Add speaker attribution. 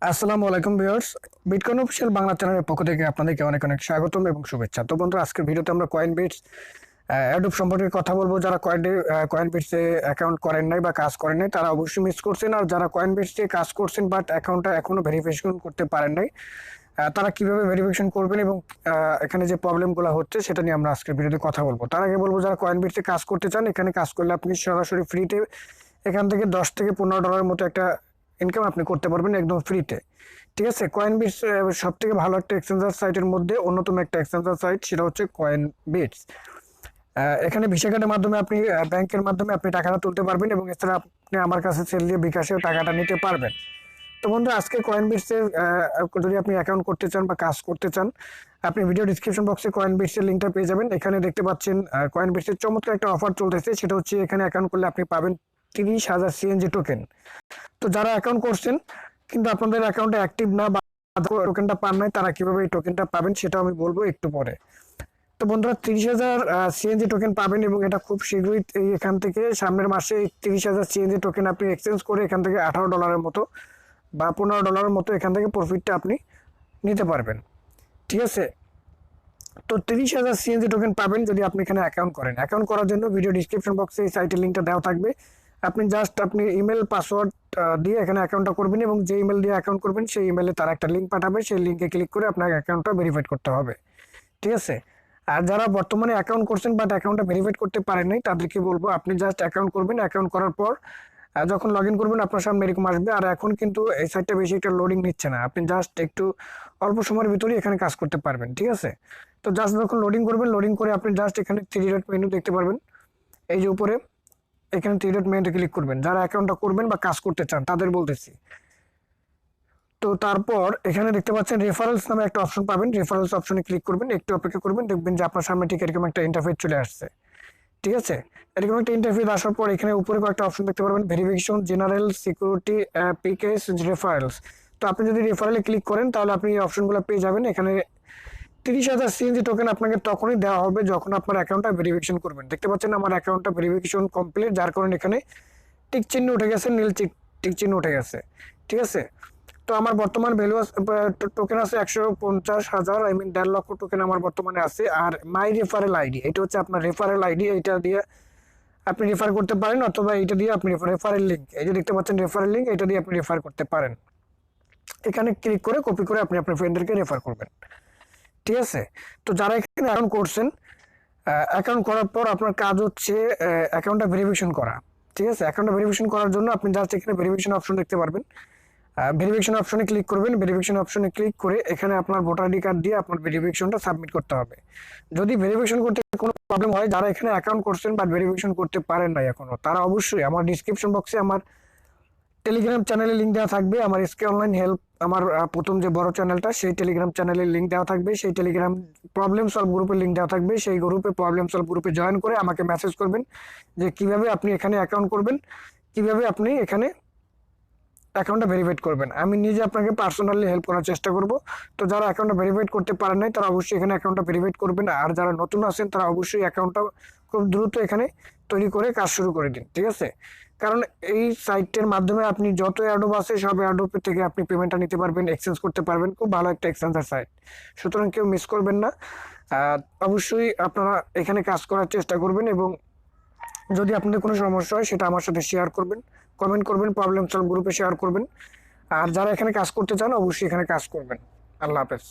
Speaker 1: আসসালামু আলাইকুম viewers, bitcoin official Bangla চ্যানেলের পক্ষ থেকে আপনাদেরকে অনেক অনেক স্বাগতম এবং শুভেচ্ছা। তো বন্ধুরা, আজকের ভিডিওতে আমরা কয়েনবিটস অ্যাডোব সম্পর্কে কথা বলবো। যারা কয়েনবিটসে অ্যাকাউন্ট করেন নাই বা কাজ করেন নাই তারা অবশ্যই মিস করছেন, আর যারা কয়েনবিটসে কাজ করছেন বাট অ্যাকাউন্টটা এখনো ভেরিফিকেশন করতে পারেন নাই তারা কিভাবে ভেরিফিকেশন করবেন এবং এখানে যে প্রবলেমগুলো হচ্ছে সেটা নিয়ে আমরা আজকের ভিডিওতে কথা বলবো। তার আগে বলবো, যারা কয়েনবিটসে কাজ করতে চান, এখানে কাজ করলে আপনি সরাসরি ফ্রিতে এখান থেকে $10 থেকে $15 মতো একটা ইনকাম আপনি করতে পারবেন একদম ফ্রিতে। ঠিক আছে, কয়েনবিটস সব থেকে ভালো একটা এক্সচেঞ্জার সাইটের মধ্যে অন্যতম একটা এক্সচেঞ্জার সাইট, সেটা হচ্ছে কয়েনবিটস। এখানে ভিসা কার্ডের মাধ্যমে আপনি ব্যাংকের মাধ্যমে আপনি টাকাটা তুলতে পারবেন এবং এছাড়া আপনি আমার কাছে সেল দিয়ে বিকাশেও টাকাটা নিতে পারবেন। তো বন্ধু, আজকে কয়েনবিটসের যদি আপনি অ্যাকাউন্ট করতে চান বা কাজ করতে চান, আপনি ভিডিও ডিসক্রিপশন বক্সে কয়েনবিটসের লিঙ্কটা পেয়ে যাবেন। এখানে দেখতে পাচ্ছেন কয়েনবিটসের চমৎকার একটা অফার চলতেছে, সেটা হচ্ছে এখানে অ্যাকাউন্ট করলে আপনি পাবেন 30,000 সিএনজি টোকেন। তো যারা অ্যাকাউন্ট করছেন কিন্তু আপনাদের অ্যাকাউন্টে অ্যাক্টিভ না বা টোকেনটা পান নাই, তারা কিভাবে এই টোকেনটা পাবেন সেটা আমি বলবো একটু পরে। তো বন্ধুরা, 30,000 সিএনজি টোকেন পাবেন এবং এটা খুব শীঘ্রই এখান থেকে সামনের মাসে 30,000 সিএনজি টোকেন আপনি এক্সচেঞ্জ করে এখান থেকে $18 মতো বা $15 মতো এখান থেকে প্রফিটটা আপনি নিতে পারবেন। ঠিক আছে, তো 30,000 সিএনজি টোকেন পাবেন যদি আপনি এখানে অ্যাকাউন্ট করেন। অ্যাকাউন্ট করার জন্য ভিডিও ডিসক্রিপশন বক্সে এই সাইটের লিঙ্কটা দেওয়া থাকবে। আপনি জাস্ট ইমেল পাসওয়ার্ড দিয়ে এখানে অ্যাকাউন্টটা করবেন এবং যে ইমেল দিয়ে অ্যাকাউন্ট করবেন সেই ইমেলে তারা একটা লিঙ্ক পাঠাবে, সেই লিঙ্কে ক্লিক করে আপনার অ্যাকাউন্টটা ভেরিফাইড করতে হবে। ঠিক আছে, আর যারা বর্তমানে অ্যাকাউন্ট করছেন বাট অ্যাকাউন্টটা ভেরিফাইড করতে পারেন নাই, তাদেরকে বলবো আপনি জাস্ট অ্যাকাউন্ট করবেন। অ্যাকাউন্ট করার পর যখন লগ ইন করবেন আপনার সামনে এরকম আসবে। আর এখন কিন্তু এই সাইটটা বেশি একটা লোডিং নিচ্ছে না, আপনি জাস্ট একটু অল্প সময়ের ভিতরেই এখানে কাজ করতে পারবেন। ঠিক আছে, তো জাস্ট যখন লোডিং করবেন, লোডিং করে আপনি জাস্ট এখানে 3 ডট মেনু দেখতে পারবেন। এই যে উপরে এখানে 3 ডট মেনুতে ক্লিক করবেন, যারা অ্যাকাউন্টটা করবেন বা কাজ করতে চান তাদের বলতেছি। তো তারপর এখানে দেখতে পাচ্ছেন রেফারেলস নামে একটা অপশন পাবেন, রেফারেলস অপশনে ক্লিক করবেন, একটু অপেক্ষা করবেন, দেখবেন যে আপনার সামনে ঠিক এরকম একটা ইন্টারফেস চলে আসছে। ঠিক আছে, এরকম একটা ইন্টারফেস আসার পর এখানে উপরে কয়েকটা অপশন দেখতে পারবেন, ভেরিফিকেশন, জেনারেল, সিকিউরিটি, পিকেস, রেফারেলস। তো আপনি যদি রেফারেলে ক্লিক করেন তাহলে আপনি এই অপশনগুলো পেয়ে যাবেন। এখানে 30,000 সিএনজি টোকেন আপনাকে তখনই দেওয়া হবে যখন আপনার অ্যাকাউন্টটা ভেরিফিকেশন করবেন। দেখতে পাচ্ছেন আমার অ্যাকাউন্টটা ভেরিফিকেশন কমপ্লিট, যার কারণে এখানে টিক চিহ্ন উঠে গেছে, নীল টিক চিহ্ন উঠে গেছে। ঠিক আছে, তো আমার বর্তমান ভ্যালু টোকেন আছে 150,000, আই মিন 1.5 লক্ষ টোকেন আমার বর্তমানে আছে। আর মাই রেফারেল আইডি, এটা হচ্ছে আপনার রেফারেল আইডি, এইটা দিয়ে আপনি রেফার করতে পারেন, অথবা এইটা দিয়ে আপনি রেফারেল লিঙ্ক, এই যে দেখতে পাচ্ছেন রেফারেল লিঙ্ক, এটা দিয়ে আপনি রেফার করতে পারেন। এখানে ক্লিক করে কপি করে আপনি আপনার ফ্রেন্ডদেরকে রেফার করবেন। ঠিক আছে, তো যারা এখানে অ্যাকাউন্ট করছেন, অ্যাকাউন্ট করার পর আপনার কাজ হচ্ছে অ্যাকাউন্টটা ভেরিফিকেশন করা। ঠিক আছে, অ্যাকাউন্টটা ভেরিফিকেশন করার জন্য আপনি জাস্ট এখানে ভেরিফিকেশন অপশন দেখতে পারবেন, ভেরিফিকেশন অপশনে ক্লিক করবেন। ভেরিফিকেশন অপশনে ক্লিক করে এখানে আপনার ভোটার আইডি কার্ড দিয়ে আপনার ভেরিফিকেশনটা সাবমিট করতে হবে। যদি ভেরিফিকেশন করতে কোনো প্রবলেম হয়, যারা এখানে অ্যাকাউন্ট করছেন বাট ভেরিফিকেশন করতে পারেন না এখনো, তারা অবশ্যই আমার ডিসক্রিপশন বক্সে আমার টেলিগ্রাম চ্যানেলের লিঙ্ক দেওয়া থাকবে, আমার এসকে অনলাইন হেল্প, আমার প্রথম যে বড় চ্যানেলটা, সেই টেলিগ্রাম চ্যানেলের লিঙ্ক দেওয়া থাকবে, সেই টেলিগ্রাম প্রবলেম সলভ গ্রুপের লিঙ্ক দেওয়া থাকবে। সেই গ্রুপে প্রবলেম সলভ গ্রুপে জয়েন করে আমাকে মেসেজ করবেন যে কিভাবে আপনি এখানে অ্যাকাউন্ট করবেন, কিভাবে আপনি এখানে অ্যাকাউন্টটা ভেরিফাইড করবেন। আমি নিজে আপনাকে পার্সোনালি হেল্প করার চেষ্টা করব। তো যারা অ্যাকাউন্টটা ভেরিফাইড করতে পারেন নাই তারা অবশ্যই এখানে অ্যাকাউন্টটা ভেরিফাইড করবেন, আর যারা নতুন আছেন তারা অবশ্যই অ্যাকাউন্টটা খুব দ্রুত এখানে তৈরি করে কাজ শুরু করে দিন। ঠিক আছে, কারণ এই সাইটের মাধ্যমে আপনি যত অ্যাডোব আছে সব অ্যাডোবের থেকে আপনি পেমেন্টটা নিতে পারবেন, এক্সচেঞ্জ করতে পারবেন। খুব ভালো একটা এক্সচেঞ্জার সাইট, সুতরাং কেউ মিস করবেন না। অবশ্যই আপনারা এখানে কাজ করার চেষ্টা করবেন এবং যদি আপনাদের কোনো সমস্যা হয় সেটা আমার সাথে শেয়ার করবেন, কমেন্ট করবেন, প্রবলেম সলভ গ্রুপে শেয়ার করবেন। আর যারা এখানে কাজ করতে চান অবশ্যই এখানে কাজ করবেন। আল্লাহ হাফেজ।